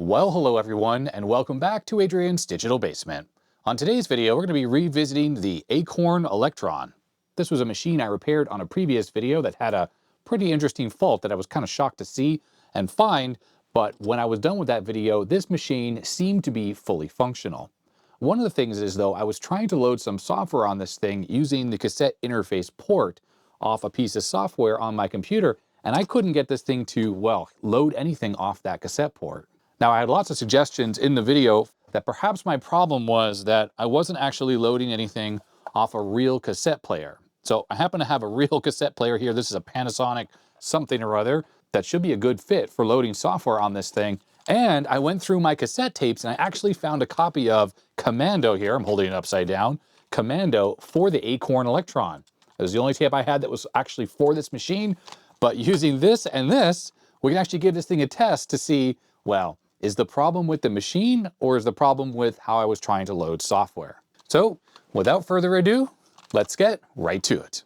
Well, hello everyone, and welcome back to Adrian's Digital Basement. On today's video, we're going to be revisiting the Acorn Electron. This was a machine I repaired on a previous video that had a pretty interesting fault that I was kind of shocked to see and find, but when I was done with that video, this machine seemed to be fully functional. One of the things is, though, I was trying to load some software on this thing using the cassette interface port off a piece of software on my computer, and I couldn't get this thing to, well, load anything off that cassette port. Now, I had lots of suggestions in the video that perhaps my problem was that I wasn't actually loading anything off a real cassette player. So I happen to have a real cassette player here. This is a Panasonic something or other that should be a good fit for loading software on this thing. And I went through my cassette tapes and I actually found a copy of Commando here. I'm holding it upside down. Commando for the Acorn Electron. It was the only tape I had that was actually for this machine. But using this and this, we can actually give this thing a test to see, well, is the problem with the machine or is the problem with how I was trying to load software? So without further ado, let's get right to it.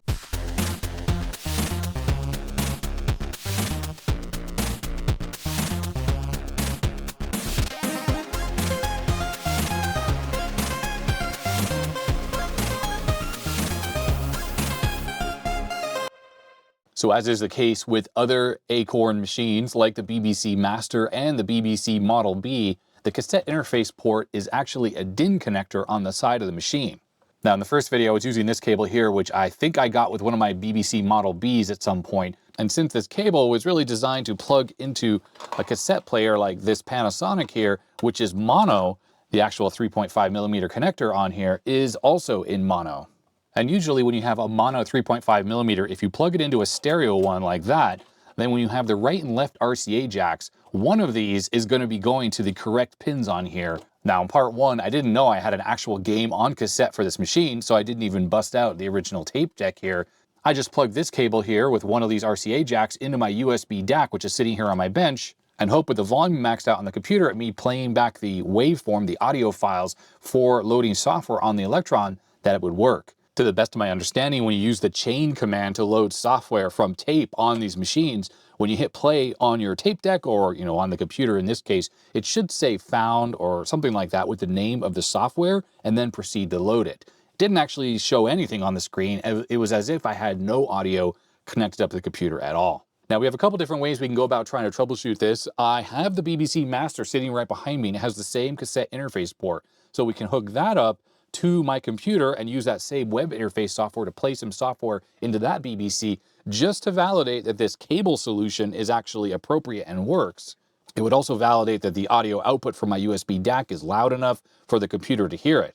So as is the case with other Acorn machines like the BBC Master and the BBC Model B, the cassette interface port is actually a DIN connector on the side of the machine. Now in the first video I was using this cable here, which I think I got with one of my BBC Model Bs at some point. And since this cable was really designed to plug into a cassette player like this Panasonic here, which is mono, the actual 3.5mm connector on here is also in mono. And usually when you have a mono 3.5mm, if you plug it into a stereo one like that, then when you have the right and left RCA jacks, one of these is going to be going to the correct pins on here. Now in part one, I didn't know I had an actual game on cassette for this machine, so I didn't even bust out the original tape deck here. I just plugged this cable here with one of these RCA jacks into my USB DAC, which is sitting here on my bench, and hope with the volume maxed out on the computer at me playing back the waveform, the audio files for loading software on the Electron, that it would work. To the best of my understanding, when you use the chain command to load software from tape on these machines, when you hit play on your tape deck or, on the computer in this case, it should say found or something like that with the name of the software and then proceed to load it. It didn't actually show anything on the screen. It was as if I had no audio connected up to the computer at all. Now we have a couple different ways we can go about trying to troubleshoot this. I have the BBC Master sitting right behind me and it has the same cassette interface port. So we can hook that up to my computer and use that same web interface software to play some software into that BBC just to validate that this cable solution is actually appropriate and works. It would also validate that the audio output from my USB DAC is loud enough for the computer to hear it.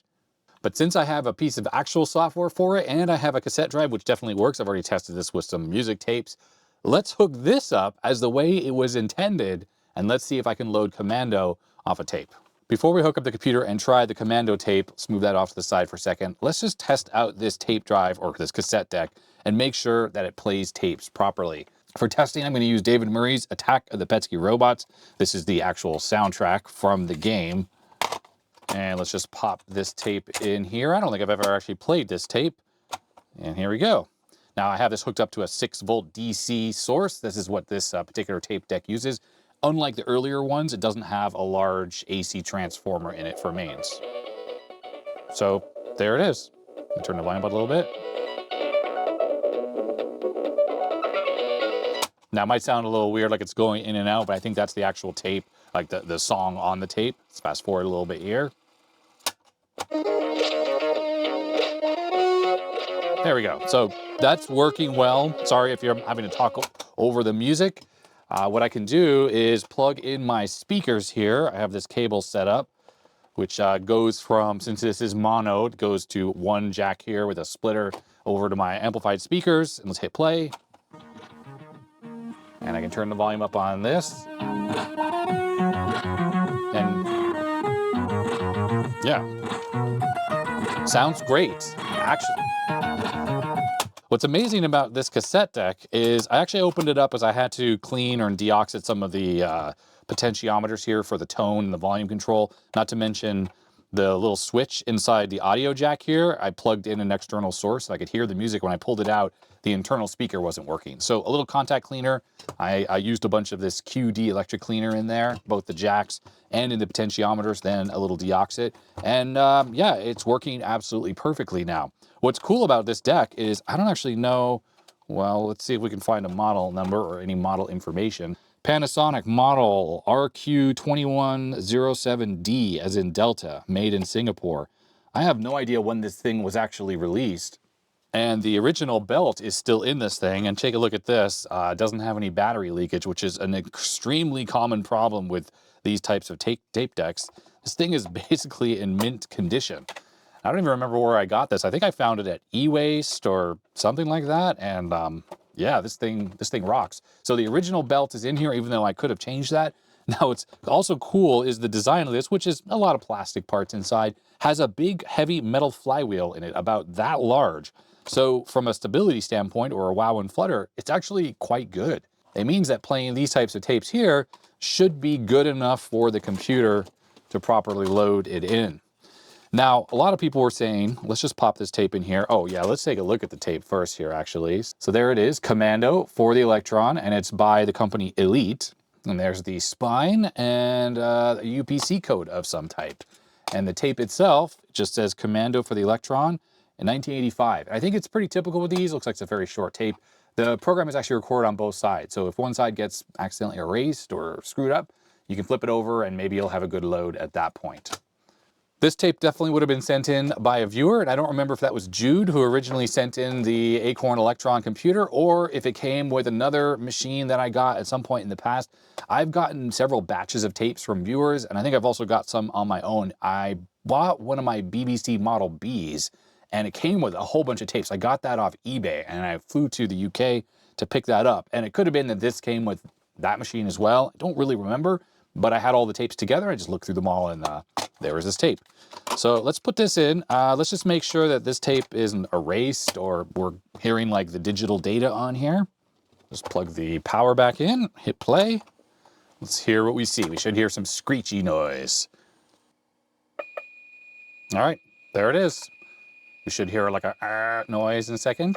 But since I have a piece of actual software for it and I have a cassette drive, which definitely works, I've already tested this with some music tapes, let's hook this up as the way it was intended and let's see if I can load Commando off a tape. Before we hook up the computer and try the Commando tape, let's move that off to the side for a second. Let's just test out this tape drive or this cassette deck and make sure that it plays tapes properly. For testing, I'm going to use David Murray's Attack of the Petsky Robots. This is the actual soundtrack from the game. And let's just pop this tape in here. I don't think I've ever actually played this tape. And here we go. Now I have this hooked up to a 6-volt DC source. This is what this particular tape deck uses. Unlike the earlier ones, it doesn't have a large AC transformer in it for mains. So there it is. I'll turn the volume up a little bit. Now it might sound a little weird like it's going in and out, but I think that's the actual tape, like the song on the tape. Let's fast forward a little bit here. There we go. So that's working well. Sorry if you're having to talk over the music. What I can do is plug in my speakers here. I have this cable set up, which goes from, since this is mono, it goes to one jack here with a splitter over to my amplified speakers. And let's hit play. And I can turn the volume up on this. And yeah, sounds great, actually. What's amazing about this cassette deck is I actually opened it up as I had to clean or deoxit some of the potentiometers here for the tone and the volume control, not to mention the little switch inside the audio jack here, I plugged in an external source so I could hear the music. When I pulled it out, the internal speaker wasn't working. So a little contact cleaner. I used a bunch of this QD electric cleaner in there, both the jacks and in the potentiometers, then a little Deoxit. And yeah, it's working absolutely perfectly now. What's cool about this deck is I don't actually know, well, let's see if we can find a model number or any model information. Panasonic model RQ2107D, as in Delta, made in Singapore. I have no idea when this thing was actually released. And the original belt is still in this thing. And take a look at this. It doesn't have any battery leakage, which is an extremely common problem with these types of tape decks. This thing is basically in mint condition. I don't even remember where I got this. I think I found it at e-waste or something like that. And yeah, this thing rocks. So the original belt is in here, even though I could have changed that. Now, what's also cool is the design of this, which is a lot of plastic parts inside, has a big, heavy metal flywheel in it, about that large. So from a stability standpoint, or a wow and flutter, it's actually quite good. It means that playing these types of tapes here should be good enough for the computer to properly load it in. Now, a lot of people were saying, let's just pop this tape in here. Oh yeah, let's take a look at the tape first here, actually. So there it is, Commando for the Electron, and it's by the company Elite. And there's the spine and a UPC code of some type. And the tape itself just says Commando for the Electron in 1985. I think it's pretty typical with these. Looks like it's a very short tape. The program is actually recorded on both sides. So if one side gets accidentally erased or screwed up, you can flip it over and maybe you'll have a good load at that point. This tape definitely would have been sent in by a viewer, and I don't remember if that was Jude who originally sent in the Acorn Electron computer, or if it came with another machine that I got at some point in the past. I've gotten several batches of tapes from viewers, and I think I've also got some on my own. I bought one of my BBC Model Bs, and it came with a whole bunch of tapes. I got that off eBay, and I flew to the UK to pick that up. And it could have been that this came with that machine as well. I don't really remember, but I had all the tapes together. I just looked through them all, and there was this tape. So let's put this in. Let's just make sure that this tape isn't erased or we're hearing like the digital data on here. Just plug the power back in, hit play. Let's hear what we see. We should hear some screechy noise. All right, there it is. We should hear like a noise in a second.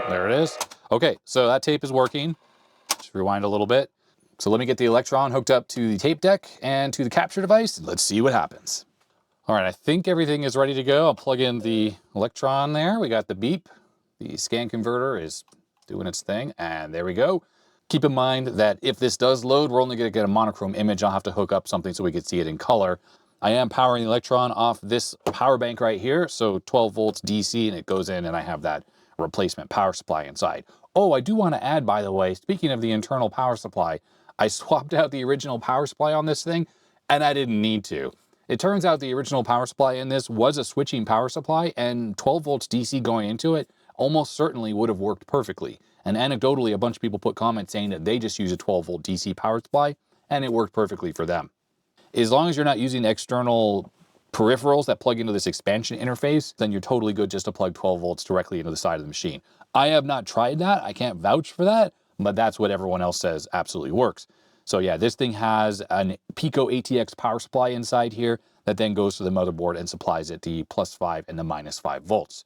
There it is. Okay, so that tape is working. Just rewind a little bit. So let me get the Electron hooked up to the tape deck and to the capture device, and let's see what happens. All right, I think everything is ready to go. I'll plug in the Electron there. We got the beep. The scan converter is doing its thing, and there we go. Keep in mind that if this does load, we're only gonna get a monochrome image. I'll have to hook up something so we can see it in color. I am powering the Electron off this power bank right here, so 12 volts DC, and it goes in, and I have that replacement power supply inside. Oh, I do want to add, by the way, speaking of the internal power supply, I swapped out the original power supply on this thing, and I didn't need to. It turns out the original power supply in this was a switching power supply, and 12 volts DC going into it almost certainly would have worked perfectly. And anecdotally, a bunch of people put comments saying that they just use a 12 volt DC power supply, and it worked perfectly for them. As long as you're not using external peripherals that plug into this expansion interface, then you're totally good just to plug 12 volts directly into the side of the machine. I have not tried that. I can't vouch for that, but that's what everyone else says absolutely works. So yeah, this thing has an Pico ATX power supply inside here that then goes to the motherboard and supplies it the +5 and the -5 volts.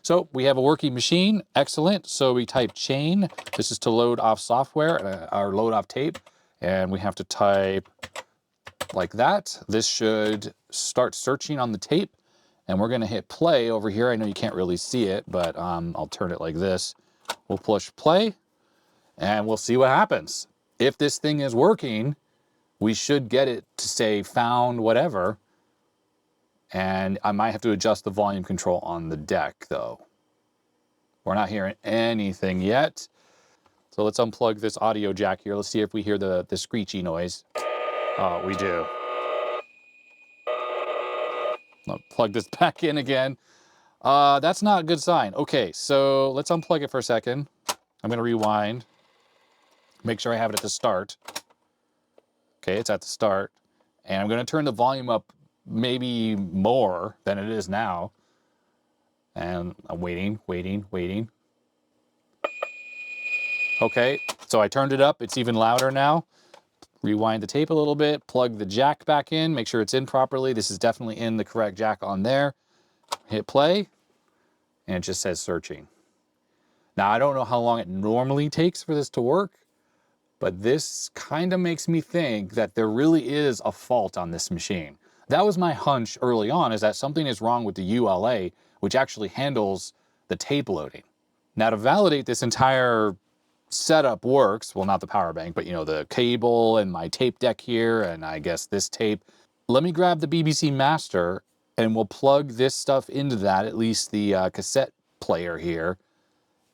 So we have a working machine, excellent. So we type chain, this is to load off software, or load off tape, and we have to type like that. This should start searching on the tape, and we're gonna hit play over here. I know you can't really see it, but I'll turn it like this. We'll push play, and we'll see what happens. If this thing is working, we should get it to say found whatever, and I might have to adjust the volume control on the deck though. We're not hearing anything yet. So let's unplug this audio jack here. Let's see if we hear the screechy noise. Oh, we do. I'll plug this back in again. That's not a good sign. Okay, so let's unplug it for a second. I'm gonna rewind. Make sure I have it at the start. Okay, it's at the start. And I'm gonna turn the volume up maybe more than it is now. And I'm waiting. Okay, so I turned it up. It's even louder now. Rewind the tape a little bit, plug the jack back in, make sure it's in properly. This is definitely in the correct jack on there. Hit play, and it just says searching. Now, I don't know how long it normally takes for this to work, but this kind of makes me think that there really is a fault on this machine. That was my hunch early on, is that something is wrong with the ULA, which actually handles the tape loading. Now, to validate this entire setup works, well, not the power bank, but you know, the cable and my tape deck here, and I guess this tape. Let me grab the BBC master and we'll plug this stuff into that, at least the cassette player here.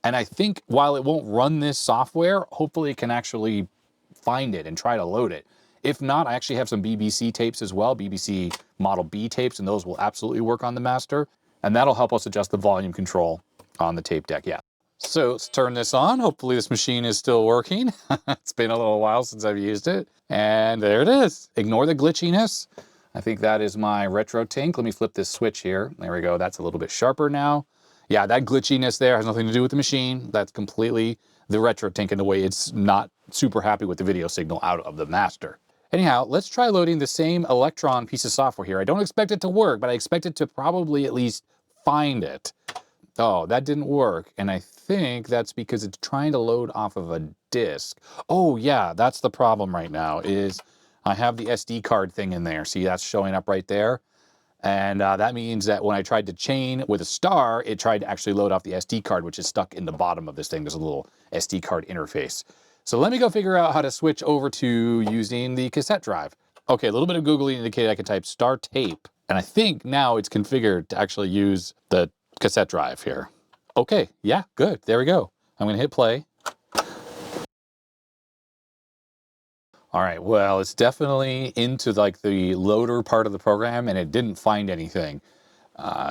And I think while it won't run this software, hopefully it can actually find it and try to load it. If not, I actually have some BBC tapes as well, BBC Model B tapes, and those will absolutely work on the master. And that'll help us adjust the volume control on the tape deck, yeah. So let's turn this on. Hopefully this machine is still working. It's been a little while since I've used it. And there it is. Ignore the glitchiness. I think that is my retro tank. Let me flip this switch here. There we go. That's a little bit sharper now. Yeah, that glitchiness there has nothing to do with the machine. That's completely the retro tank in the way it's not super happy with the video signal out of the master. Anyhow, let's try loading the same Electron piece of software here. I don't expect it to work, but I expect it to probably at least find it. Oh, that didn't work. And I think that's because it's trying to load off of a disk. Oh yeah, that's the problem right now, is I have the SD card thing in there. See, that's showing up right there. And that means that when I tried to chain with a star, it tried to actually load off the SD card, which is stuck in the bottom of this thing. There's a little SD card interface. So let me go figure out how to switch over to using the cassette drive. Okay, a little bit of Googling indicated I can type star tape. And I think now it's configured to actually use the cassette drive here. Okay, yeah, good. There we go. I'm going to hit play. All right, well, it's definitely into like the loader part of the program, and it didn't find anything.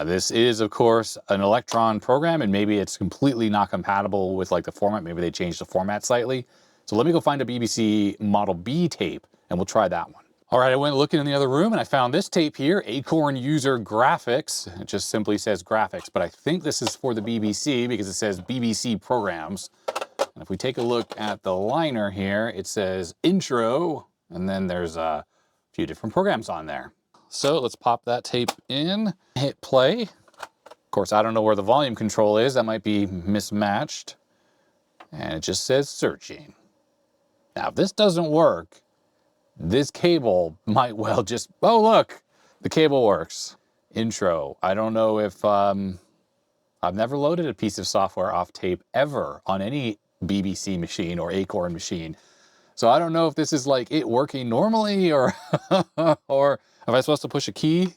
This is, of course, an Electron program, and maybe it's completely not compatible with like the format. Maybe they changed the format slightly. So let me go find a BBC Model B tape, and we'll try that one. All right, I went looking in the other room, and I found this tape here, Acorn User Graphics. It just simply says graphics, but I think this is for the BBC because it says BBC Programs. And if we take a look at the liner here, it says intro, and then there's a few different programs on there. So let's pop that tape in, hit play. Of course, I don't know where the volume control is. That might be mismatched. And it just says searching. Now, if this doesn't work, this cable might well just, oh, look, the cable works. Intro. I don't know if, I've never loaded a piece of software off tape ever on any BBC machine or Acorn machine. So I don't know if this is like it working normally or, or am I supposed to push a key?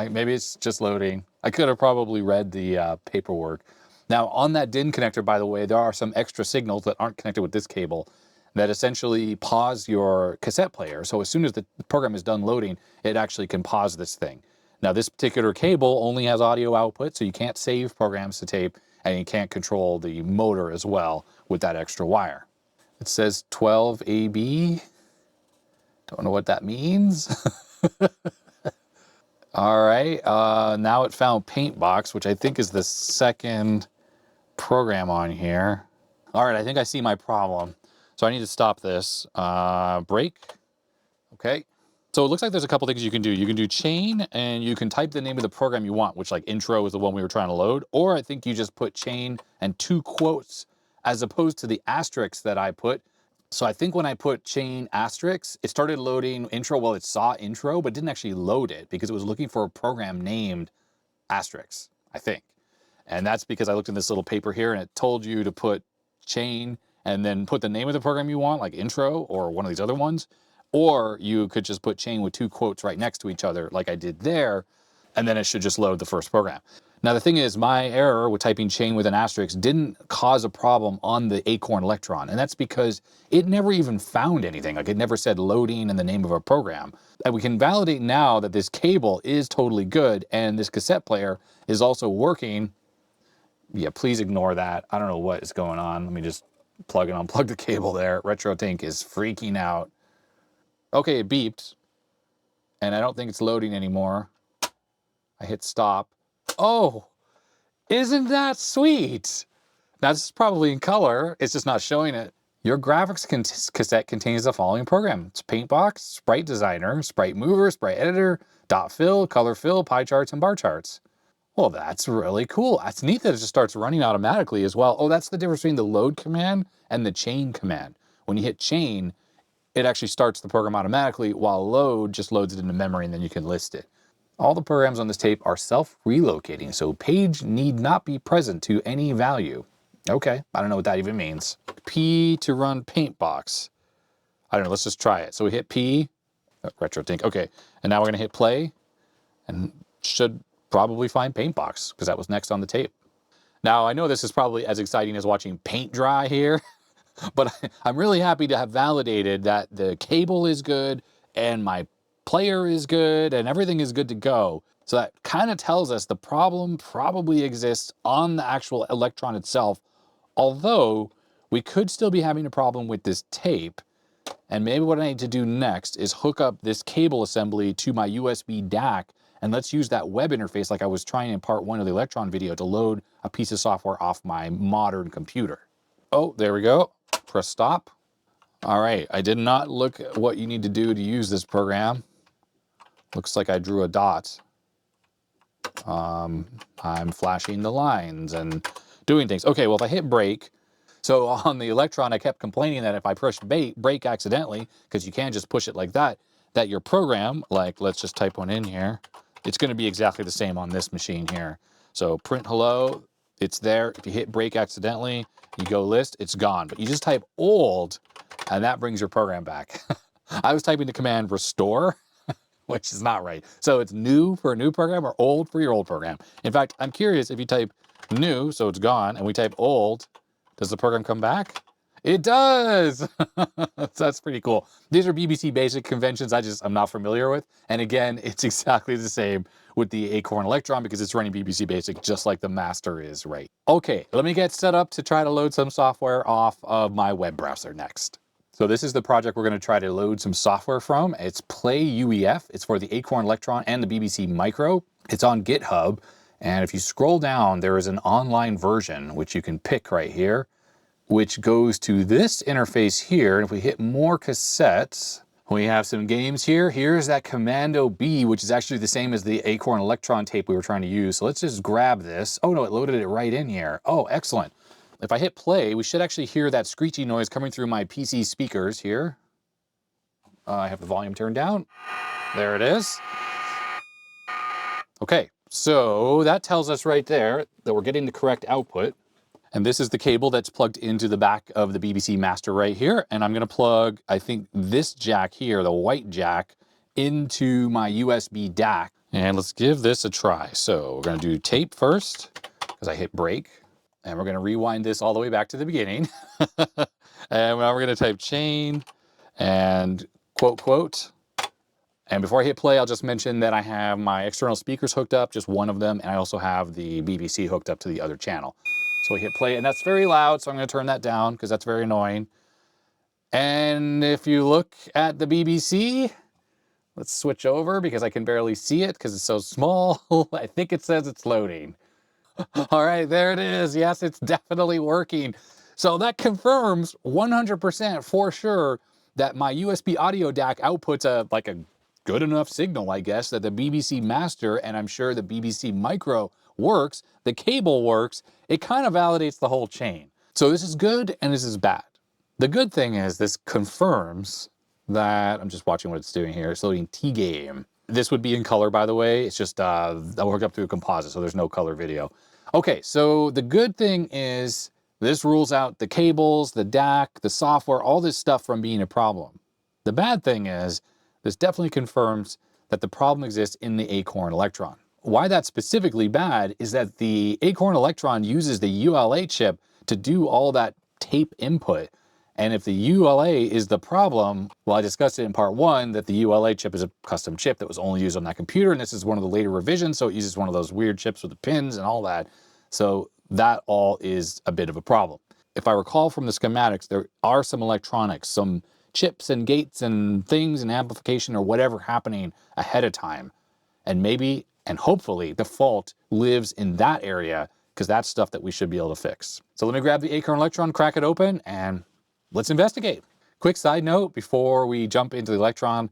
Maybe it's just loading. I could have probably read the paperwork. Now on that DIN connector, by the way, there are some extra signals that aren't connected with this cable that essentially pause your cassette player. So as soon as the program is done loading, it actually can pause this thing. Now this particular cable only has audio output, so you can't save programs to tape, and you can't control the motor as well with that extra wire. It says 12 AB. Don't know what that means. All right, now it found Paintbox, which I think is the second program on here. All right, I think I see my problem. So I need to stop this. Break. Okay. So it looks like there's a couple things you can do. You can do chain, and you can type the name of the program you want, which like intro is the one we were trying to load. Or I think you just put chain and 2 quotes as opposed to the asterisks that I put. So I think when I put chain asterisks, it started loading intro. Well, it saw intro, but didn't actually load it because it was looking for a program named asterisks, I think. And that's because I looked in this little paper here and it told you to put chain and then put the name of the program you want, like intro or one of these other ones. Or you could just put chain with 2 quotes right next to each other like I did there, and then it should just load the first program. Now the thing is, my error with typing chain with an asterisk didn't cause a problem on the Acorn Electron, and that's because it never even found anything. Like it never said loading and the name of a program. And we can validate now that this cable is totally good and this cassette player is also working. Yeah, please ignore that. I don't know what is going on. Let me just plug and unplug the cable there. RetroTink is freaking out. Okay, it beeped, and I don't think it's loading anymore. I hit stop. Oh, isn't that sweet? Now, this is probably in color. It's just not showing it. Your graphics cassette contains the following program. It's Paintbox, Sprite Designer, Sprite Mover, Sprite Editor, Dot Fill, Color Fill, Pie Charts, and Bar Charts. Well, that's really cool. That's neat that it just starts running automatically as well. Oh, that's the difference between the load command and the chain command. When you hit chain, it actually starts the program automatically, while load just loads it into memory and then you can list it. All the programs on this tape are self-relocating, so page need not be present to any value. Okay, I don't know what that even means. P to run Paintbox. I don't know, let's just try it. So we hit P, RetroTink, okay. And now we're gonna hit play and should probably find Paintbox because that was next on the tape. Now I know this is probably as exciting as watching paint dry here, but I'm really happy to have validated that the cable is good and my player is good and everything is good to go. So that kind of tells us the problem probably exists on the actual Electron itself, although we could still be having a problem with this tape. And maybe what I need to do next is hook up this cable assembly to my USB DAC, and let's use that web interface like I was trying in part 1 of the Electron video to load a piece of software off my modern computer. Oh, there we go. Press stop. All right, I did not look at what you need to do to use this program. Looks like I drew a dot. I'm flashing the lines and doing things. Okay, well, if I hit break, so on the Electron, I kept complaining that if I pushed break accidentally, because you can't just push it like that your program, like let's just type one in here, it's going to be exactly the same on this machine here. So print hello, it's there. If you hit break accidentally, you go list, it's gone. But you just type old, and that brings your program back. I was typing the command restore, which is not right. So it's new for a new program or old for your old program. In fact, I'm curious if you type new, so it's gone, and we type old, does the program come back? It does! That's pretty cool. These are BBC basic conventions I'm not familiar with. And again, it's exactly the same with the Acorn Electron because it's running BBC basic just like the master is, right? Okay, let me get set up to try to load some software off of my web browser next. So this is the project we're going to try to load some software from. It's PlayUEF. It's for the Acorn Electron and the BBC Micro. It's on GitHub. And if you scroll down, there is an online version, which you can pick right here, which goes to this interface here. And if we hit more cassettes, we have some games here. Here's that Commando B, which is actually the same as the Acorn Electron tape we were trying to use. So let's just grab this. Oh no, it loaded it right in here. Oh, excellent. If I hit play, we should actually hear that screechy noise coming through my PC speakers here. I have the volume turned down. There it is. Okay, so that tells us right there that we're getting the correct output. And this is the cable that's plugged into the back of the BBC master right here. And I'm gonna plug, I think, this jack here, the white jack, into my USB DAC. And let's give this a try. So we're gonna do tape first, because I hit break. And we're gonna rewind this all the way back to the beginning. And now we're gonna type chain and quote, quote. And before I hit play, I'll just mention that I have my external speakers hooked up, just one of them, and I also have the BBC hooked up to the other channel. So we hit play, and that's very loud, so I'm gonna turn that down because that's very annoying. And if you look at the BBC, let's switch over because I can barely see it because it's so small. I think it says it's loading. All right, there it is. Yes, it's definitely working. So that confirms 100% for sure that my USB audio DAC outputs a good enough signal, I guess, that the BBC master, and I'm sure the BBC micro works, the cable works. It kind of validates the whole chain. So this is good and this is bad. The good thing is this confirms that, I'm just watching what it's doing here. It's loading T-Game. This would be in color, by the way. It's just, I'll hook up to a composite, so there's no color video. Okay, so the good thing is this rules out the cables, the DAC, the software, all this stuff from being a problem. The bad thing is this definitely confirms that the problem exists in the Acorn Electron. Why that's specifically bad is that the Acorn Electron uses the ULA chip to do all that tape input. And if the ULA is the problem, well, I discussed it in part 1 that the ULA chip is a custom chip that was only used on that computer, and this is one of the later revisions, so it uses one of those weird chips with the pins and all that. So that all is a bit of a problem. If I recall from the schematics, there are some electronics, some chips and gates and things and amplification or whatever happening ahead of time. And maybe, and hopefully, the fault lives in that area because that's stuff that we should be able to fix. So let me grab the Acorn Electron, crack it open, and let's investigate. Quick side note before we jump into the Electron,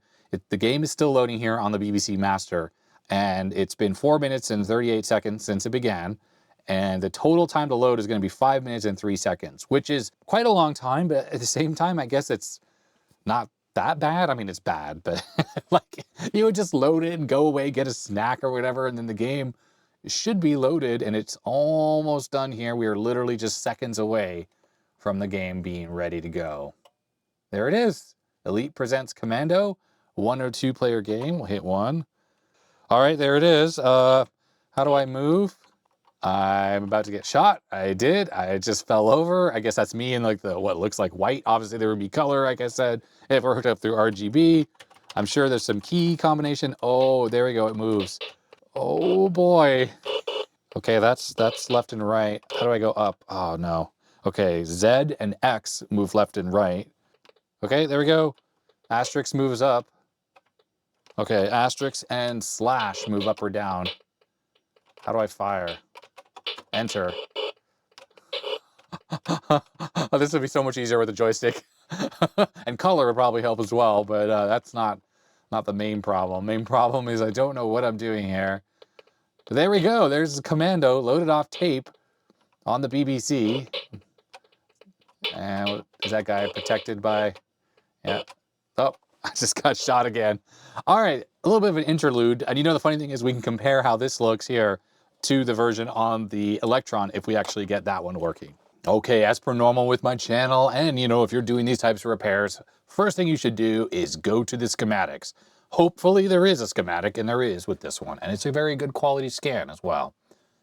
the game is still loading here on the BBC Master, and it's been 4 minutes and 38 seconds since it began, and the total time to load is going to be 5 minutes and 3 seconds, which is quite a long time, but at the same time, I guess it's not that bad. I mean, it's bad, but like you would just load it and go away, get a snack or whatever, and then the game should be loaded, and it's almost done here. We are literally just seconds away from the game being ready to go. There it is. Elite presents Commando, 1 or 2 player game. We'll hit 1. All right, there it is. How do I move? I'm about to get shot. I did. I just fell over. I guess that's me in like the what looks like white. Obviously there would be color, like I said, if we're hooked up through RGB. I'm sure there's some key combination. Oh, there we go. It moves. Oh boy. Okay, that's left and right. How do I go up? Oh no. Okay, Z and X move left and right. Okay, there we go. Asterisk moves up. Okay, asterisk and slash move up or down. How do I fire? Enter. Oh, this would be so much easier with a joystick. And color would probably help as well, but that's not the main problem. Main problem is I don't know what I'm doing here. But there we go. There's the Commando loaded off tape on the BBC. And is that guy protected by... Yeah. Oh, I just got shot again. All right, a little bit of an interlude. And you know, the funny thing is we can compare how this looks here to the version on the Electron if we actually get that one working. Okay, as per normal with my channel, and you know, if you're doing these types of repairs, first thing you should do is go to the schematics. Hopefully there is a schematic, and there is with this one, and it's a very good quality scan as well.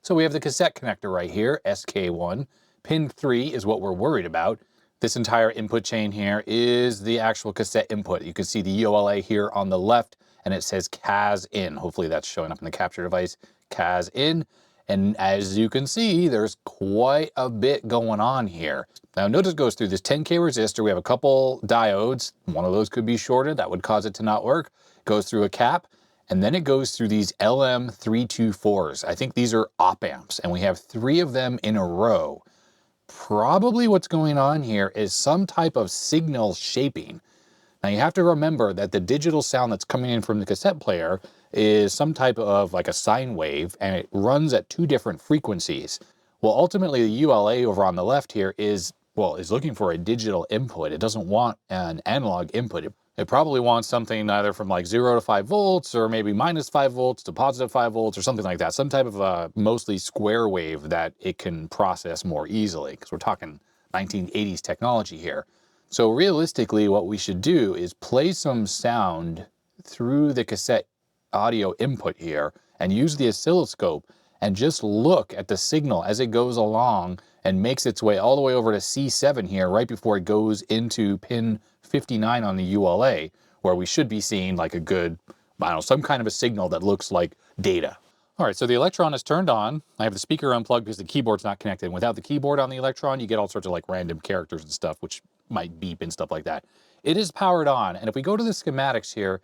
So we have the cassette connector right here, SK1. Pin 3 is what we're worried about. This entire input chain here is the actual cassette input. You can see the ULA here on the left, and it says CAS in. Hopefully that's showing up in the capture device, CAS in. And as you can see, there's quite a bit going on here. Now notice it goes through this 10K resistor. We have a couple diodes. One of those could be shorted. That would cause it to not work. It goes through a cap, and then it goes through these LM324s. I think these are op amps, and we have 3 of them in a row. Probably what's going on here is some type of signal shaping. Now you have to remember that the digital sound that's coming in from the cassette player is some type of like a sine wave, and it runs at 2 different frequencies. Well, ultimately the ULA over on the left here is looking for a digital input. It doesn't want an analog input. It probably wants something either from like 0 to 5 volts or maybe minus 5 volts to positive 5 volts or something like that. Some type of a mostly square wave that it can process more easily, because we're talking 1980s technology here. So realistically, what we should do is play some sound through the cassette audio input here and use the oscilloscope and just look at the signal as it goes along and makes its way all the way over to C7 here right before it goes into pin 59 on the ULA, where we should be seeing like a good, I don't know, some kind of a signal that looks like data. All right, so the Electron is turned on. I have the speaker unplugged because the keyboard's not connected. Without the keyboard on the Electron, you get all sorts of like random characters and stuff, which might beep and stuff like that. It is powered on, and if we go to the schematics here,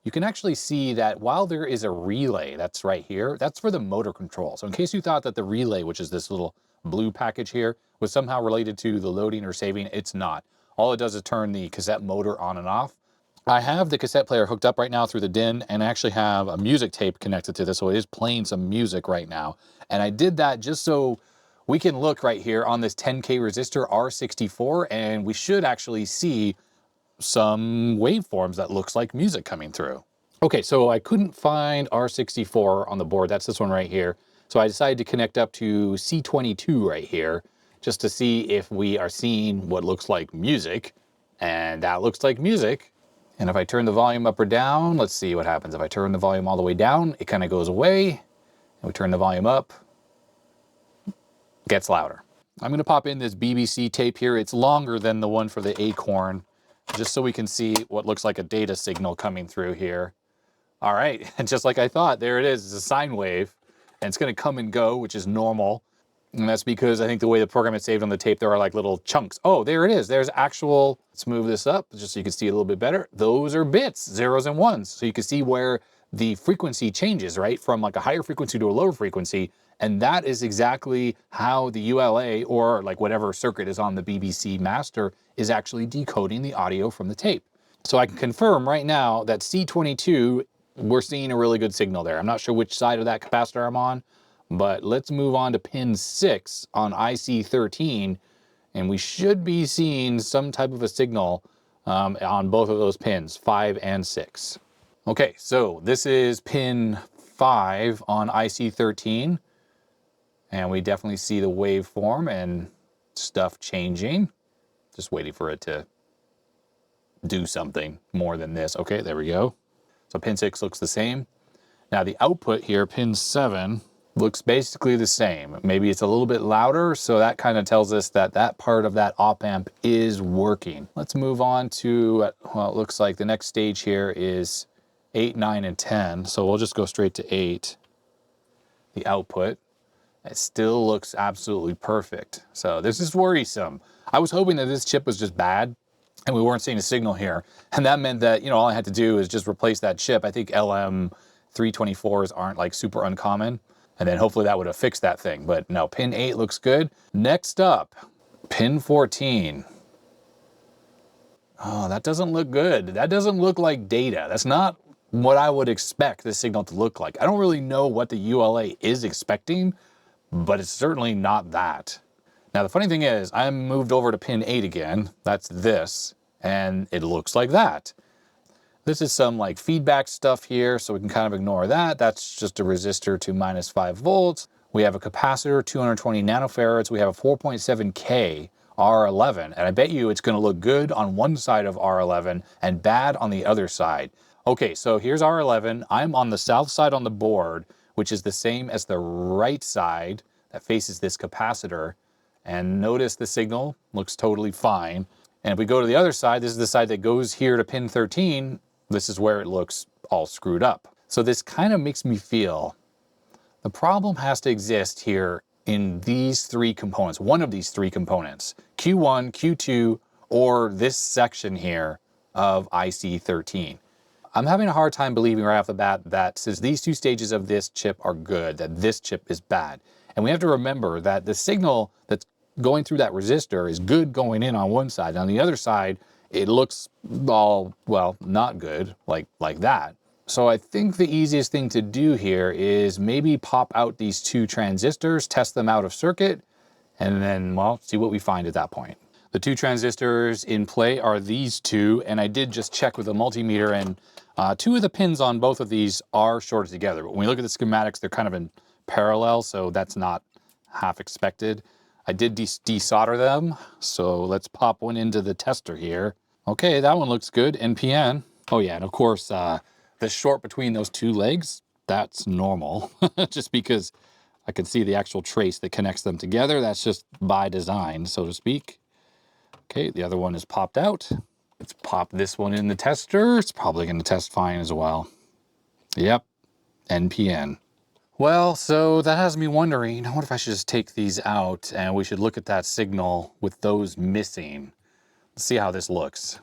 you can actually see that while there is a relay, that's right here, that's for the motor control. So in case you thought that the relay, which is this little blue package here, was somehow related to the loading or saving, it's not. All it does is turn the cassette motor on and off. I have the cassette player hooked up right now through the DIN, and I actually have a music tape connected to this, so it is playing some music right now. And I did that just so we can look right here on this 10K resistor R64, and we should actually see some waveforms that looks like music coming through. Okay, so I couldn't find R64 on the board. That's this one right here. So I decided to connect up to C22 right here, just to see if we are seeing what looks like music. And that looks like music. And if I turn the volume up or down, let's see what happens. If I turn the volume all the way down, it kind of goes away. And we turn the volume up, it gets louder. I'm gonna pop in this BBC tape here. It's longer than the one for the Acorn, just so we can see what looks like a data signal coming through here. All right, and just like I thought, there it is. It's a sine wave, and it's gonna come and go, which is normal. And that's because I think the way the program is saved on the tape, there are like little chunks. Oh, there it is. There's actual, let's move this up just so you can see a little bit better. Those are bits, 0s and 1s. So you can see where the frequency changes, right? From like a higher frequency to a lower frequency. And that is exactly how the ULA, or like whatever circuit is on the BBC master, is actually decoding the audio from the tape. So I can confirm right now that C22, we're seeing a really good signal there. I'm not sure which side of that capacitor I'm on, but let's move on to pin 6 on IC13, and we should be seeing some type of a signal on both of those pins, 5 and 6. Okay, so this is pin 5 on IC13, and we definitely see the waveform and stuff changing. Just waiting for it to do something more than this. Okay, there we go. So pin 6 looks the same. Now the output here, pin 7, looks basically the same. Maybe it's a little bit louder, so that kind of tells us that that part of that op amp is working. Let's move on to, well, it looks like the next stage here is 8, 9, and 10. So we'll just go straight to 8. The output, it still looks absolutely perfect. So this is worrisome. I was hoping that this chip was just bad and we weren't seeing a signal here. And that meant that, you know, all I had to do is just replace that chip. I think LM324s aren't like super uncommon. And then hopefully that would have fixed that thing. But no, pin 8 looks good. Next up, pin 14. Oh, that doesn't look good. That doesn't look like data. That's not what I would expect this signal to look like. I don't really know what the ULA is expecting, but it's certainly not that. Now, the funny thing is, I'm moved over to pin 8 again. That's this, and it looks like that. This is some like feedback stuff here, so we can kind of ignore that. That's just a resistor to -5 volts. We have a capacitor, 220 nanofarads. We have a 4.7K R11, and I bet you it's going to look good on one side of R11 and bad on the other side. Okay, so here's R11. I'm on the south side on the board, which is the same as the right side that faces this capacitor. And notice the signal looks totally fine. And if we go to the other side, this is the side that goes here to pin 13. This is where it looks all screwed up. So this kind of makes me feel the problem has to exist here in these 3 components, one of these 3 components, Q1, Q2, or this section here of IC13. I'm having a hard time believing right off the bat that since these 2 stages of this chip are good, that this chip is bad. And we have to remember that the signal that's going through that resistor is good going in on one side. On the other side, it looks all, well, not good, like that. So I think the easiest thing to do here is maybe pop out these 2 transistors, test them out of circuit, and then, well, see what we find at that point. The 2 transistors in play are these 2, and I did just check with a multimeter, and 2 of the pins on both of these are shorted together. But when we look at the schematics, they're kind of in parallel, so that's not half expected. I did desolder them, so let's pop one into the tester here. Okay, that one looks good, NPN. Oh yeah, and of course, the short between those 2 legs, that's normal, just because I can see the actual trace that connects them together. That's just by design, so to speak. Okay, the other one is popped out. Let's pop this one in the tester. It's probably going to test fine as well. Yep, NPN. Well, so that has me wondering, what if I should just take these out and we should look at that signal with those missing? Let's see how this looks.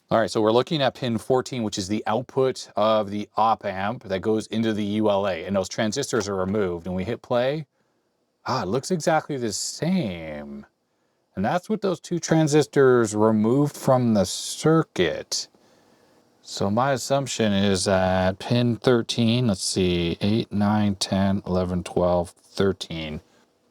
All right, so we're looking at pin 14, which is the output of the op amp that goes into the ULA, and those transistors are removed, and we hit play. Ah, it looks exactly the same. And that's what those 2 transistors removed from the circuit. So my assumption is that pin 13, let's see, 8, 9, 10, 11, 12, 13.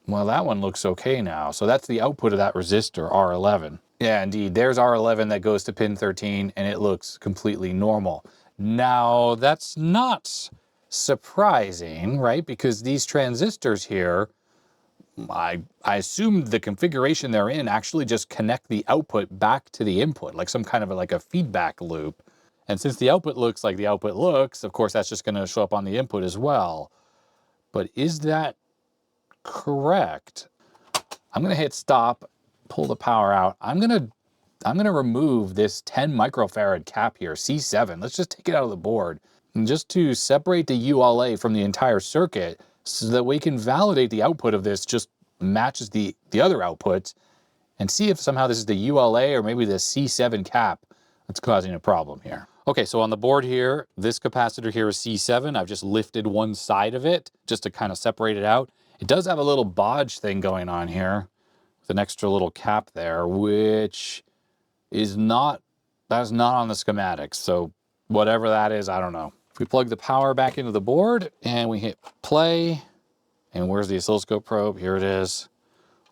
Well, that one looks okay now. So that's the output of that resistor, R11. Yeah, indeed. There's R11 that goes to pin 13, and it looks completely normal. Now, that's not surprising, right? Because these transistors here, I assume the configuration they're in actually just connect the output back to the input, like some kind of like a feedback loop. And since the output looks like the output looks, of course, that's just going to show up on the input as well. But is that correct? I'm going to hit stop, pull the power out. I'm going to remove this 10 microfarad cap here, C7. Let's just take it out of the board. And just to separate the ULA from the entire circuit so that we can validate the output of this just matches the other outputs and see if somehow this is the ULA or maybe the C7 cap that's causing a problem here. Okay, so on the board here, this capacitor here is C7. I've just lifted one side of it just to kind of separate it out. It does have a little bodge thing going on here with an extra little cap there, which is not, that's not on the schematics. So whatever that is, I don't know. If we plug the power back into the board and we hit play, and where's the oscilloscope probe? Here it is.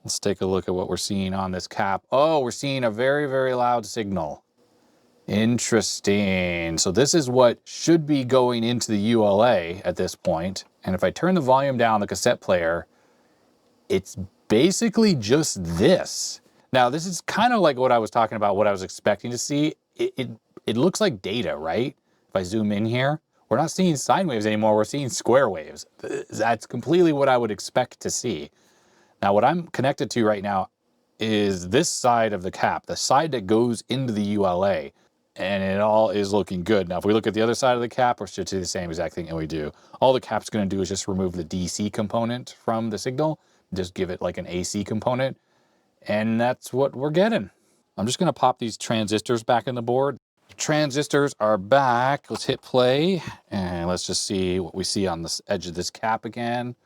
Let's take a look at what we're seeing on this cap. Oh, we're seeing a very, very loud signal. Interesting. So this is what should be going into the ULA at this point. And if I turn the volume down, the cassette player, it's basically just this. Now, this is kind of like what I was talking about, what I was expecting to see. It looks like data, right? If I zoom in here, we're not seeing sine waves anymore. We're seeing square waves. That's completely what I would expect to see. Now, what I'm connected to right now is this side of the cap, the side that goes into the ULA. And it all is looking good. Now, if we look at the other side of the cap, we should see the same exact thing that we do. All the cap's going to do is just remove the DC component from the signal, just give it like an AC component, and that's what we're getting. I'm just going to pop these transistors back in the board. Transistors are back. Let's hit play, and let's just see what we see on this edge of this cap again.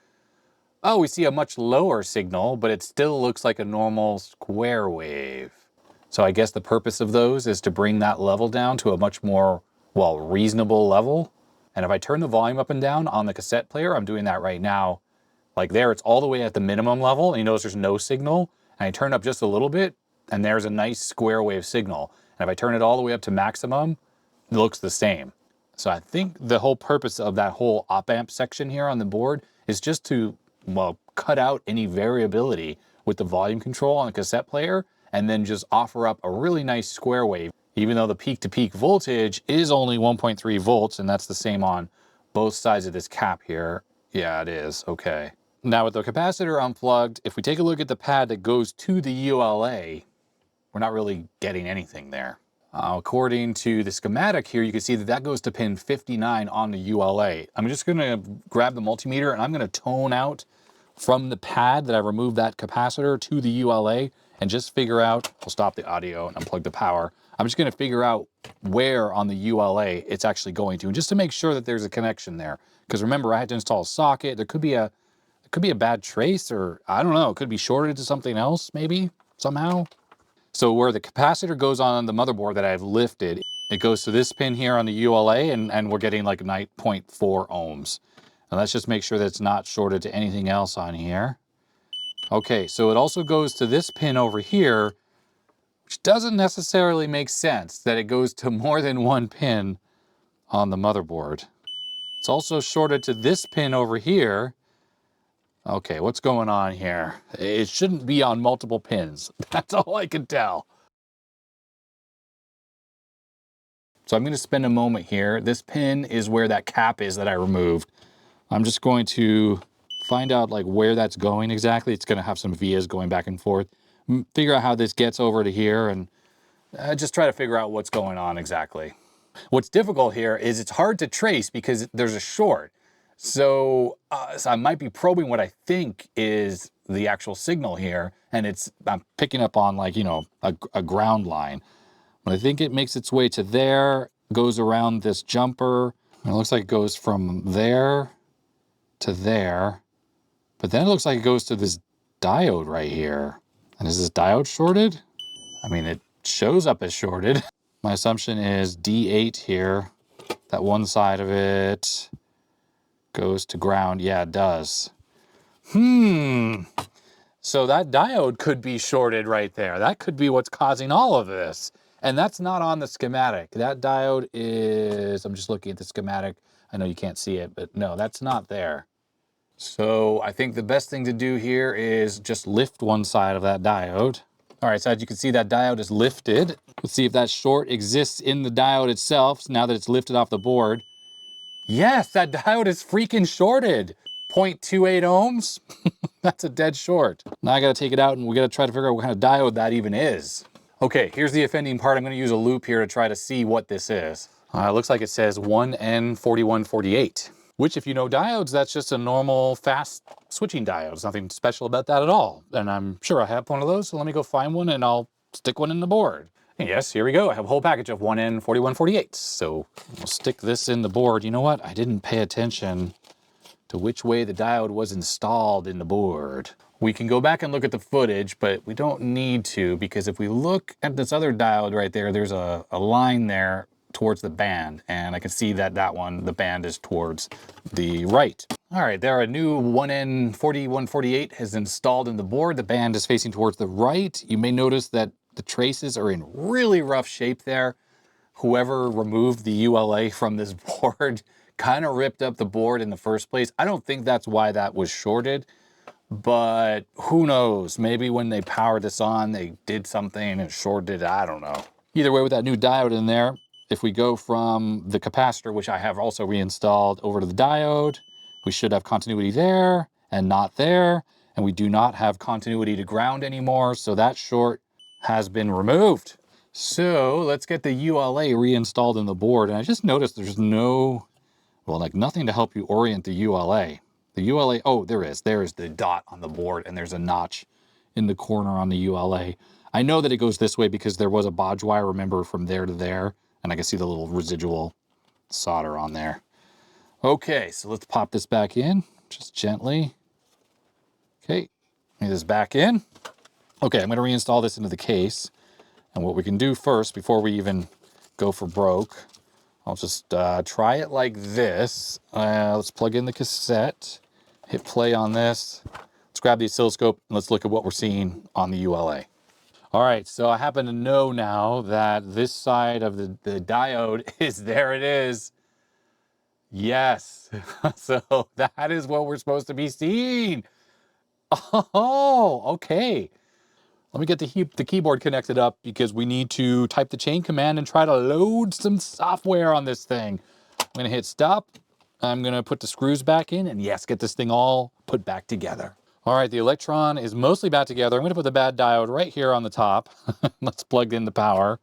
Oh, we see a much lower signal, but it still looks like a normal square wave. So I guess the purpose of those is to bring that level down to a much more, well, reasonable level. And if I turn the volume up and down on the cassette player, I'm doing that right now. Like there, it's all the way at the minimum level, and you notice there's no signal. And I turn up just a little bit, and there's a nice square wave signal. And if I turn it all the way up to maximum, it looks the same. So I think the whole purpose of that whole op-amp section here on the board is just to, well, cut out any variability with the volume control on the cassette player, and then just offer up a really nice square wave, even though the peak-to-peak voltage is only 1.3 volts, and that's the same on both sides of this cap here. Yeah, it is. Okay. Now with the capacitor unplugged, if we take a look at the pad that goes to the ULA, we're not really getting anything there. According to the schematic here, you can see that that goes to pin 59 on the ULA. I'm just going to grab the multimeter, and I'm going to tone out from the pad that I removed that capacitor to the ULA, and just figure out, I'll stop the audio and unplug the power. I'm just going to figure out where on the ULA it's actually going to, and just to make sure that there's a connection there. Because remember, I had to install a socket. There could be a bad trace, or I don't know, it could be shorted to something else maybe somehow. So where the capacitor goes on the motherboard that I've lifted, it goes to this pin here on the ULA, and we're getting like 9.4 ohms. And let's just make sure that it's not shorted to anything else on here. Okay, so it also goes to this pin over here, which doesn't necessarily make sense that it goes to more than one pin on the motherboard. It's also shorted to this pin over here. Okay, what's going on here? It shouldn't be on multiple pins. That's all I can tell. So I'm going to spend a moment here. This pin is where that cap is that I removed. I'm just going to find out like where that's going exactly. It's going to have some vias going back and forth. Figure out how this gets over to here, and just try to figure out what's going on exactly. What's difficult here is it's hard to trace because there's a short. So I might be probing what I think is the actual signal here, and I'm picking up on like, you know, a ground line. But I think it makes its way to there, goes around this jumper, and it looks like it goes from there to there. But then it looks like it goes to this diode right here. And is this diode shorted? I mean, it shows up as shorted. My assumption is D8 here. That one side of it goes to ground. Yeah, it does. So that diode could be shorted right there. That could be what's causing all of this. And that's not on the schematic. That diode is, I'm just looking at the schematic. I know you can't see it, but no, that's not there. So I think the best thing to do here is just lift one side of that diode. All right, so as you can see, that diode is lifted. Let's see if that short exists in the diode itself now that it's lifted off the board. Yes, that diode is freaking shorted. 0.28 ohms. That's a dead short. Now I gotta take it out, and we gotta try to figure out what kind of diode that even is. Okay, here's the offending part. I'm gonna use a loop here to try to see what this is. It looks like it says 1N4148. Which, if you know diodes, that's just a normal fast switching diode. There's nothing special about that at all. And I'm sure I have one of those, so let me go find one and I'll stick one in the board. Yes, here we go. I have a whole package of 1N4148. So we'll stick this in the board. You know what? I didn't pay attention to which way the diode was installed in the board. We can go back and look at the footage, but we don't need to, because if we look at this other diode right there, there's a line there towards the band, and I can see that that one, the band is towards the right. All right, there a new 1N4148 is installed in the board. The band is facing towards the right. You may notice that the traces are in really rough shape there. Whoever removed the ULA from this board kind of ripped up the board in the first place. I don't think that's why that was shorted, but who knows? Maybe when they powered this on, they did something and shorted it. I don't know. Either way, with that new diode in there, if we go from the capacitor, which I have also reinstalled, over to the diode, we should have continuity there and not there. And we do not have continuity to ground anymore. So that short has been removed. So let's get the ULA reinstalled in the board. And I just noticed there's no, well, like nothing to help you orient the ULA. The ULA, oh, there is. There's the dot on the board, and there's a notch in the corner on the ULA. I know that it goes this way because there was a bodge wire, remember, from there to there, and I can see the little residual solder on there. Okay, so let's pop this back in, just gently. Okay, get this back in. Okay, I'm going to reinstall this into the case. And what we can do first, before we even go for broke, I'll just try it like this. Let's plug in the cassette, hit play on this. Let's grab the oscilloscope and let's look at what we're seeing on the ULA. All right, so I happen to know now that this side of the diode is, there it is. Yes, so that is what we're supposed to be seeing. Oh, okay. Let me get the keyboard connected up because we need to type the chain command and try to load some software on this thing. I'm gonna hit stop. I'm gonna put the screws back in and yes, get this thing all put back together. All right, the Electron is mostly back together. I'm gonna put the bad diode right here on the top. Let's plug in the power.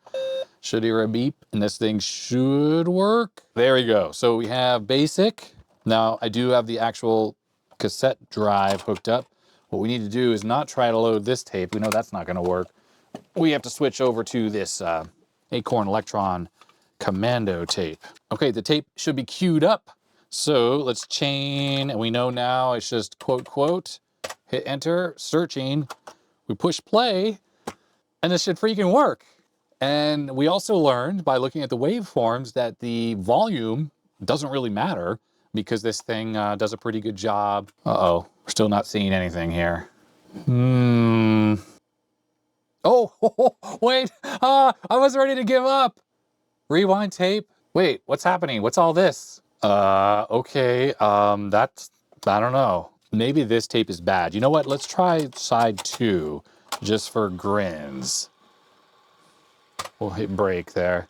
Should hear a beep and this thing should work. There we go. So we have basic. Now I do have the actual cassette drive hooked up. What we need to do is not try to load this tape. We know that's not gonna work. We have to switch over to this Acorn Electron commando tape. Okay, the tape should be queued up. So let's chain, and we know now it's just quote, quote, hit enter, searching. We push play, and this should freaking work. And we also learned by looking at the waveforms that the volume doesn't really matter because this thing does a pretty good job. Uh-oh, we're still not seeing anything here. Oh, wait, I was ready to give up. Rewind tape. Wait, what's happening? What's all this? Okay, that's, I don't know. Maybe this tape is bad. You know what? Let's try side 2 just for grins. We'll hit break there.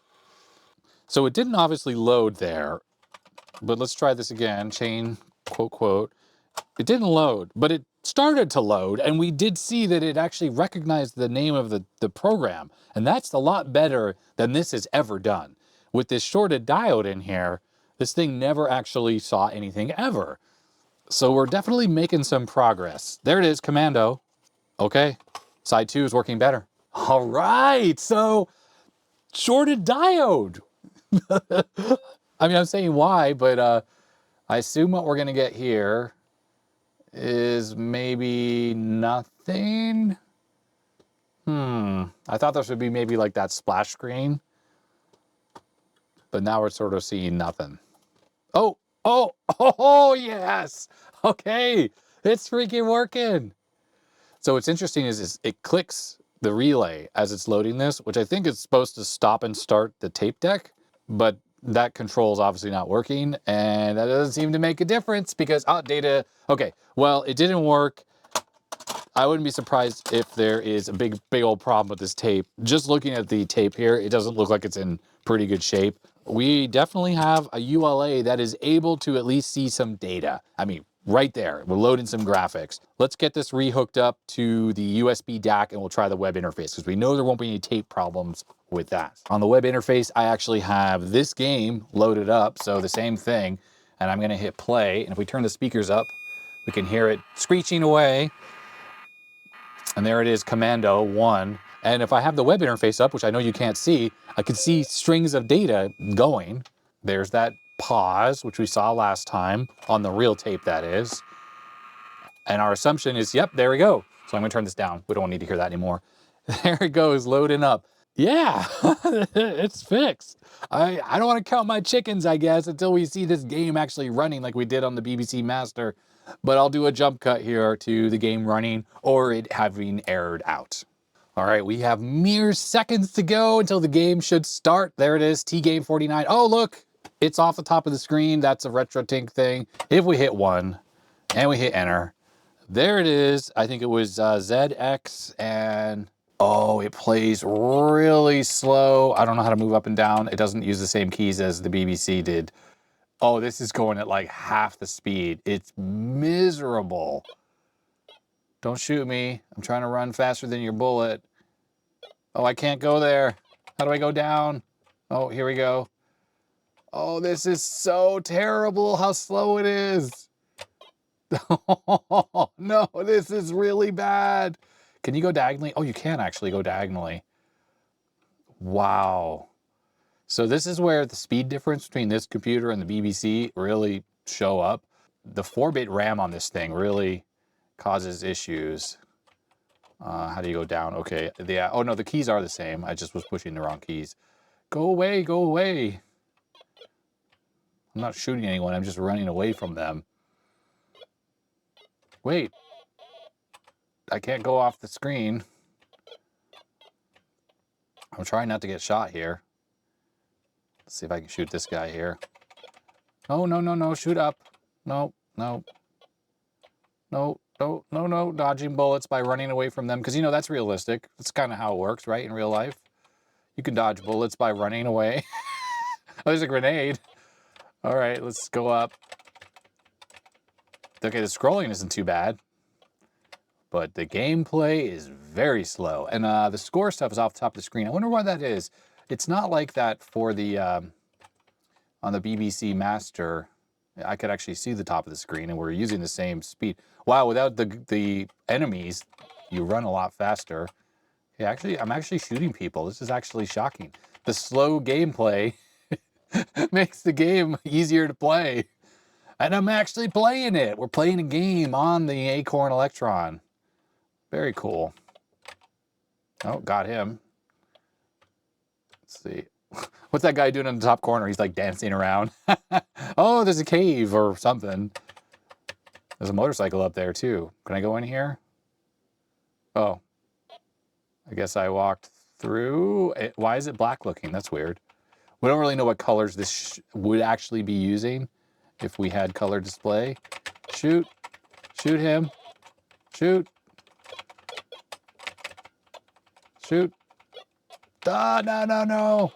So it didn't obviously load there, but let's try this again. Chain, quote, quote. It didn't load, but it started to load, and we did see that it actually recognized the name of the program, and that's a lot better than this has ever done. With this shorted diode in here, this thing never actually saw anything ever. So we're definitely making some progress. There it is, commando. Okay, side 2 is working better. All right, so shorted diode. I mean, I'm saying why, but I assume what we're gonna get here is maybe nothing. I thought this would be maybe like that splash screen, but now we're sort of seeing nothing. Oh, yes. Okay, it's freaking working. So what's interesting is it clicks the relay as it's loading this, which I think is supposed to stop and start the tape deck, but that control is obviously not working, and that doesn't seem to make a difference because data. Okay, well, it didn't work. I wouldn't be surprised if there is a big old problem with this tape. Just looking at the tape here, it doesn't look like it's in pretty good shape. We definitely have a ULA that is able to at least see some data. I mean, right there, we're loading some graphics. Let's get this rehooked up to the USB DAC and we'll try the web interface because we know there won't be any tape problems with that. On the web interface, I actually have this game loaded up, so the same thing, and I'm gonna hit play, and if we turn the speakers up, we can hear it screeching away. And there it is, Commando 1. And if I have the web interface up, which I know you can't see, I can see strings of data going. There's that pause, which we saw last time on the real tape, that is. And our assumption is, yep, there we go. So I'm gonna turn this down. We don't need to hear that anymore. There it goes, loading up. Yeah, it's fixed. I don't want to count my chickens, I guess, until we see this game actually running like we did on the BBC Master. But I'll do a jump cut here to the game running or it having errored out. All right, we have mere seconds to go until the game should start. There it is, T-Game 49. Oh, look, it's off the top of the screen. That's a RetroTink thing. If we hit 1 and we hit enter, there it is. I think it was ZX and... oh, it plays really slow. I don't know how to move up and down. It doesn't use the same keys as the BBC did. Oh, this is going at like half the speed. It's miserable. Don't shoot me. I'm trying to run faster than your bullet. Oh, I can't go there. How do I go down? Oh, here we go. Oh, this is so terrible how slow it is. Oh, no, this is really bad. Can you go diagonally? Oh, you can actually go diagonally. Wow. So this is where the speed difference between this computer and the BBC really show up. The 4-bit RAM on this thing really causes issues. How do you go down? Okay, oh no, the keys are the same. I just was pushing the wrong keys. Go away, go away. I'm not shooting anyone, I'm just running away from them. Wait. I can't go off the screen. I'm trying not to get shot here. Let's see if I can shoot this guy here. Oh, no, no, no, shoot up. No, no. No, no, no, no, dodging bullets by running away from them. Because, you know, that's realistic. That's kind of how it works, right, in real life. You can dodge bullets by running away. Oh, there's a grenade. All right, let's go up. Okay, the scrolling isn't too bad. But the gameplay is very slow. And the score stuff is off the top of the screen. I wonder why that is. It's not like that for the, on the BBC Master. I could actually see the top of the screen and we're using the same speed. Wow, without the enemies, you run a lot faster. Yeah, actually, I'm actually shooting people. This is actually shocking. The slow gameplay makes the game easier to play. And I'm actually playing it. We're playing a game on the Acorn Electron. Very cool. Oh, got him. Let's see. What's that guy doing in the top corner? He's like dancing around. Oh, there's a cave or something. There's a motorcycle up there too. Can I go in here? Oh. I guess I walked through. Why is it black looking? That's weird. We don't really know what colors this would actually be using if we had color display. Shoot. Shoot him. Shoot. Shoot. Ah, no, no, no.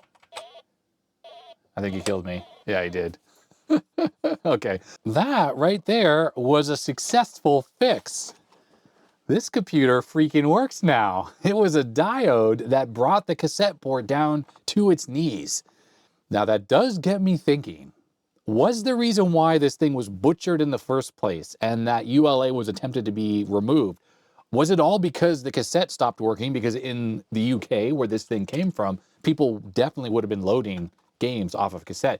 I think he killed me. Yeah, he did. Okay. That right there was a successful fix. This computer freaking works now. It was a diode that brought the cassette port down to its knees. Now that does get me thinking. Was the reason why this thing was butchered in the first place and that ULA was attempted to be removed, was it all because the cassette stopped working? Because in the UK, where this thing came from, people definitely would have been loading games off of cassette.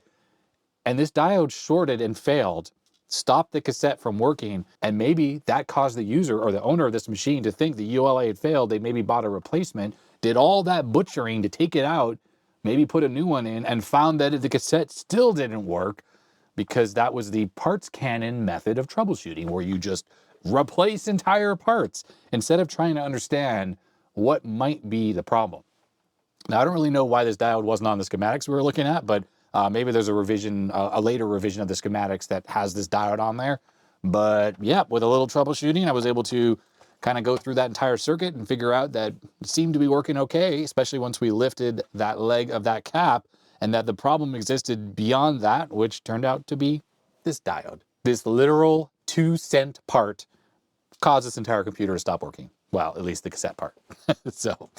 And this diode shorted and failed, stopped the cassette from working, and maybe that caused the user or the owner of this machine to think the ULA had failed. They maybe bought a replacement, did all that butchering to take it out, maybe put a new one in, and found that the cassette still didn't work because that was the parts cannon method of troubleshooting, where you just replace entire parts instead of trying to understand what might be the problem. Now, I don't really know why this diode wasn't on the schematics we were looking at, but maybe there's a revision, a later revision of the schematics that has this diode on there. But yeah, with a little troubleshooting, I was able to kind of go through that entire circuit and figure out that it seemed to be working okay, especially once we lifted that leg of that cap, and that the problem existed beyond that, which turned out to be this diode. This literal 2-cent part caused this entire computer to stop working. Well, at least the cassette part. So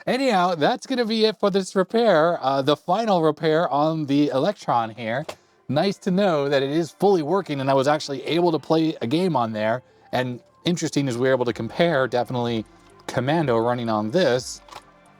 anyhow, that's going to be it for this repair. The final repair on the Electron here. Nice to know that it is fully working and I was actually able to play a game on there. And interesting is we were able to compare definitely Commando running on this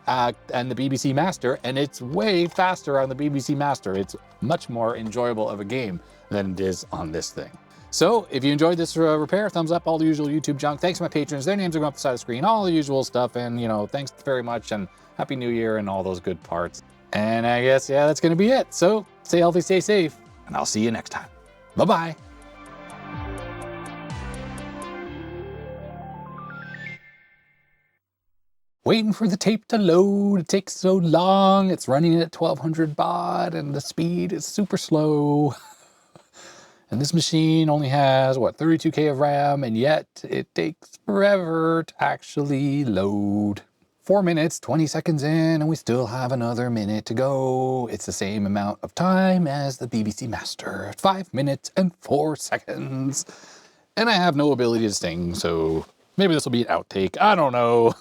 and the BBC Master, and it's way faster on the BBC Master. It's much more enjoyable of a game than it is on this thing. So if you enjoyed this repair, thumbs up, all the usual YouTube junk. Thanks to my patrons. Their names are going up the side of the screen, all the usual stuff. And, you know, thanks very much and Happy New Year and all those good parts. And I guess, yeah, that's going to be it. So stay healthy, stay safe, and I'll see you next time. Bye-bye. Waiting for the tape to load. It takes so long. It's running at 1200 baud and the speed is super slow. And this machine only has, what, 32K of RAM, and yet it takes forever to actually load. 4 minutes, 20 seconds in, and we still have another minute to go. It's the same amount of time as the BBC Master, 5 minutes and 4 seconds. And I have no ability to sing, so maybe this will be an outtake. I don't know.